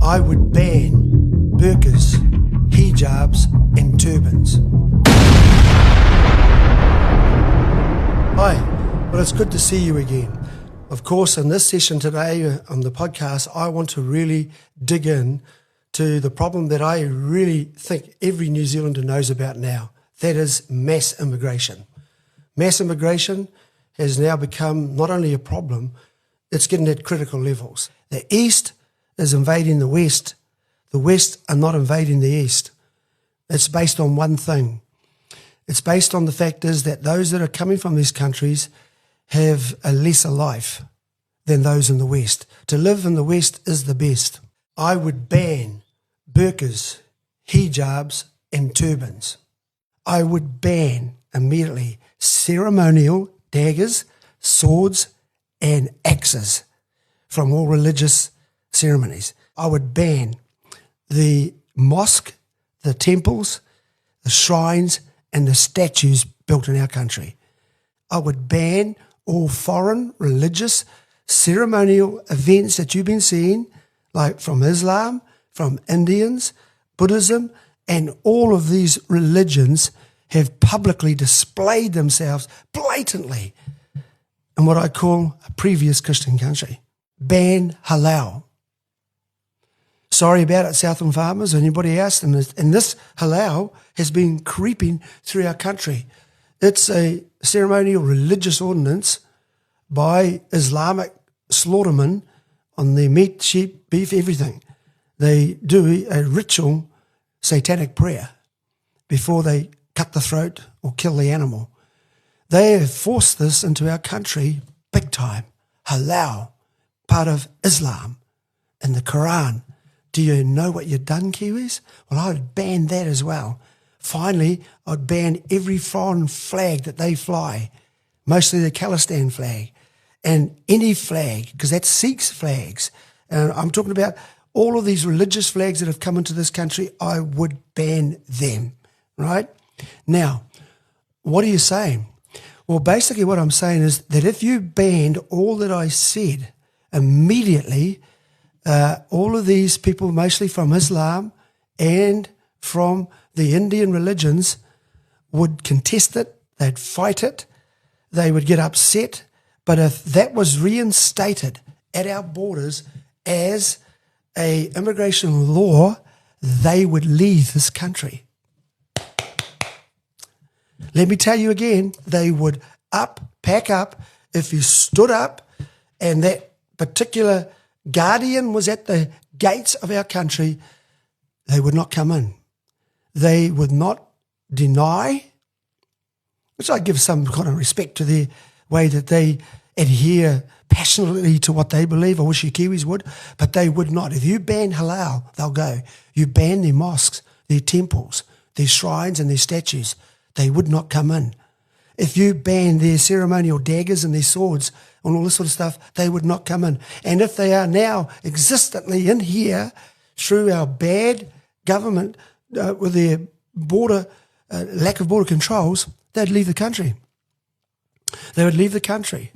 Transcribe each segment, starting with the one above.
I would ban burqas, hijabs and turbans. Hi, well, it's good to see you again. Of course, in this session today on the podcast, I want to really dig in to the problem that I really think every New Zealander knows about now. That is mass immigration. Mass immigration has now become not only a problem, it's getting at critical levels. The East is invading the West are not invading the East. It's based on one thing. It's based on the fact is that those that are coming from these countries have a lesser life than those in the West. To live in the West is the best. I would ban burqas, hijabs and turbans. I would ban immediately ceremonial daggers, swords and axes from all religious ceremonies. I would ban the mosque, the temples, the shrines and the statues built in our country. I would ban all foreign religious ceremonial events that you've been seeing, like from Islam, from Indians, Buddhism, and all of these religions have publicly displayed themselves blatantly in what I call a previous Christian country. Ban halal. Sorry about it, Southland farmers, anybody else, and this halal has been creeping through our country. It's a ceremonial religious ordinance by Islamic slaughtermen on their meat, sheep, beef, everything. They do a ritual satanic prayer before they cut the throat or kill the animal. They have forced this into our country big time. Halal, part of Islam and the Quran. Do you know what you've done, Kiwis? Well, I would ban that as well. Finally, I'd ban every foreign flag that they fly, mostly the Khalistan flag, and any flag, because that's Sikhs flags. And I'm talking about all of these religious flags that have come into this country. I would ban them, right? Now, what are you saying? Well, basically what I'm saying is that if you banned all that I said immediately, all of these people, mostly from Islam and from the Indian religions, would contest it, they'd fight it, they would get upset. But if that was reinstated at our borders as a immigration law, they would leave this country. Let me tell you again, they would pack up. If you stood up and that particular guardian was at the gates of our country, they would not come in. They would not deny, which I give some kind of respect to their way that they adhere passionately to what they believe. I wish you Kiwis would, but they would not. If you ban halal, they'll go. You ban their mosques, their temples, their shrines and their statues, they would not come in. If you ban their ceremonial daggers and their swords and all this sort of stuff, they would not come in. And if they are now existently in here through our bad government with their border, lack of border controls, they'd leave the country. They would leave the country.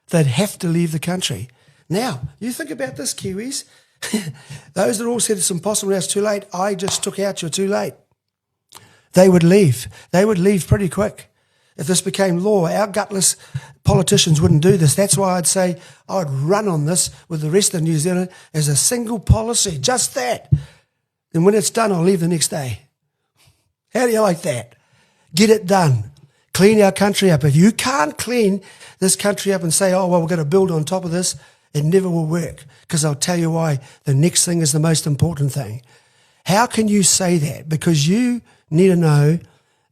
They'd have to leave the country. Now, you think about this, Kiwis. Those that all said it's impossible, now it's too late. I just took out, you're too late. They would leave. They would leave pretty quick. If this became law, our gutless politicians wouldn't do this. That's why I'd say I'd run on this with the rest of New Zealand as a single policy, just that. And when it's done, I'll leave the next day. How do you like that? Get it done. Clean our country up. If you can't clean this country up and say, oh, well, we're going to build on top of this, it never will work. Because I'll tell you why. The next thing is the most important thing. How can you say that? Because you need to know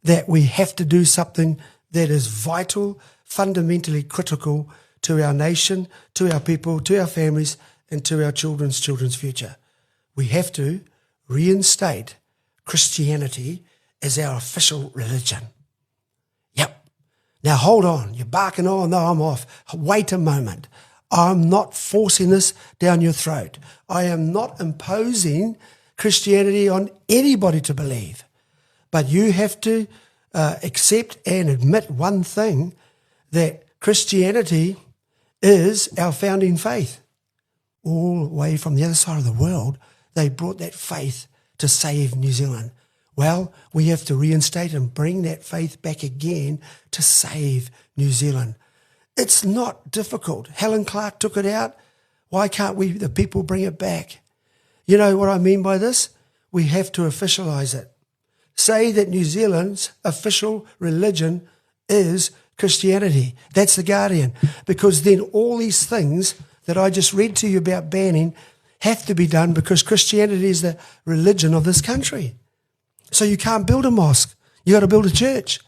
that we have to do something that is vital, fundamentally critical to our nation, to our people, to our families, and to our children's future. We have to reinstate Christianity as our official religion. Yep. Now hold on. You're barking, oh no, I'm off. Wait a moment. I'm not forcing this down your throat. I am not imposing Christianity on anybody to believe. But you have to accept and admit one thing, that Christianity is our founding faith. All the way from the other side of the world, they brought that faith to save New Zealand. Well, we have to reinstate and bring that faith back again to save New Zealand. It's not difficult. Helen Clark took it out. Why can't we, the people, bring it back? You know what I mean by this? We have to officialise it. Say that New Zealand's official religion is Christianity. That's the Guardian. Because then all these things that I just read to you about banning have to be done because Christianity is the religion of this country. So you can't build a mosque. You got to build a church.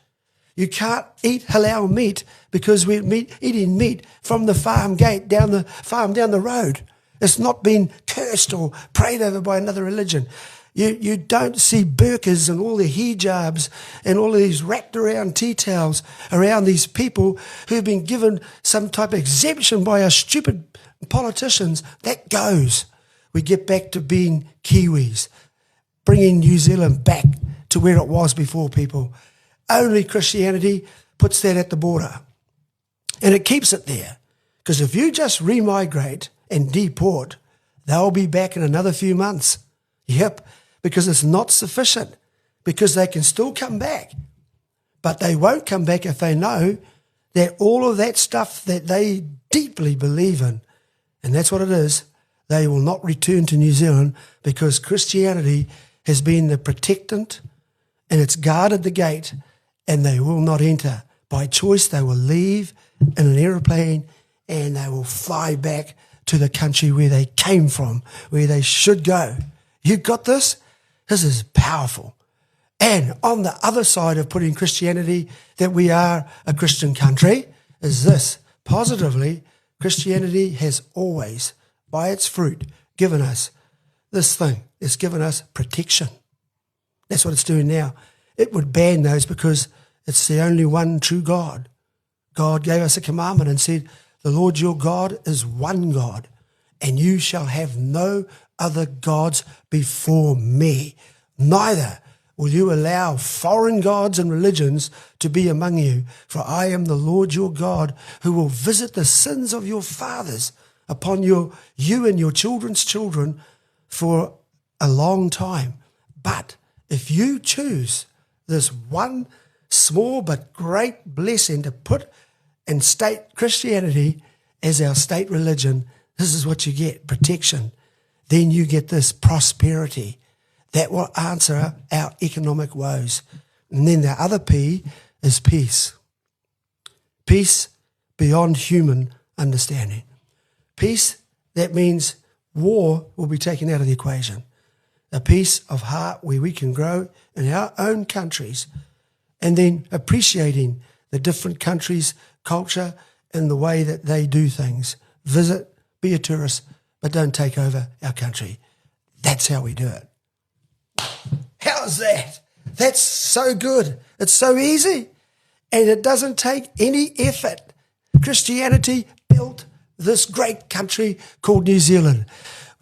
You can't eat halal meat because we're eating meat from the farm gate down the road. It's not been cursed or prayed over by another religion. You don't see burqas and all the hijabs and all of these wrapped around tea towels around these people who've been given some type of exemption by our stupid politicians. That goes. We get back to being Kiwis, bringing New Zealand back to where it was before, people. Only Christianity puts that at the border. And it keeps it there. Because if you just remigrate and deport, they'll be back in another few months. Yep, because it's not sufficient. Because they can still come back. But they won't come back if they know that all of that stuff that they deeply believe in, and that's what it is, they will not return to New Zealand because Christianity has been the protectant and it's guarded the gate and they will not enter. By choice, they will leave in an aeroplane and they will fly back to the country where they came from, where they should go. You got this? This is powerful. And on the other side of putting Christianity, that we are a Christian country, is this. Positively, Christianity has always, by its fruit, given us this thing. It's given us protection. That's what it's doing now. It would ban those because it's the only one true God. God gave us a commandment and said, the Lord your God is one God, and you shall have no other gods before me. Neither will you allow foreign gods and religions to be among you, for I am the Lord your God, who will visit the sins of your fathers upon you and your children's children for a long time. But if you choose this one small but great blessing to put and state Christianity as our state religion, this is what you get, protection. Then you get this prosperity that will answer our economic woes. And then the other P is peace. Peace beyond human understanding. Peace, that means war will be taken out of the equation. A peace of heart where we can grow in our own countries and then appreciating the different countries' culture and the way that they do things. Visit, be a tourist, but don't take over our country. That's how we do it. How's that? That's so good. It's so easy. And it doesn't take any effort. Christianity built this great country called New Zealand.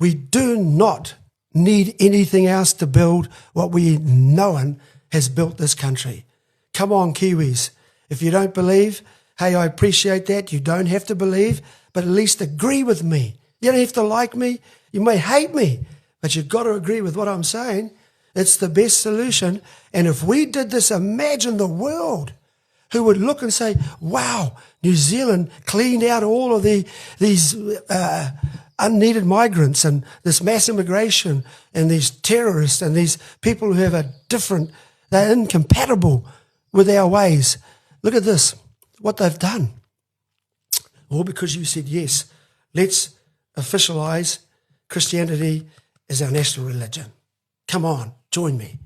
We do not need anything else to build what we know has built this country. Come on, Kiwis. If you don't believe, hey, I appreciate that. You don't have to believe, but at least agree with me. You don't have to like me. You may hate me, but you've got to agree with what I'm saying. It's the best solution. And if we did this, imagine the world who would look and say, wow, New Zealand cleaned out all of these unneeded migrants and this mass immigration and these terrorists and these people who have they're incompatible with our ways. Look at this, what they've done. All because you said, yes, let's officialise Christianity as our national religion. Come on, join me.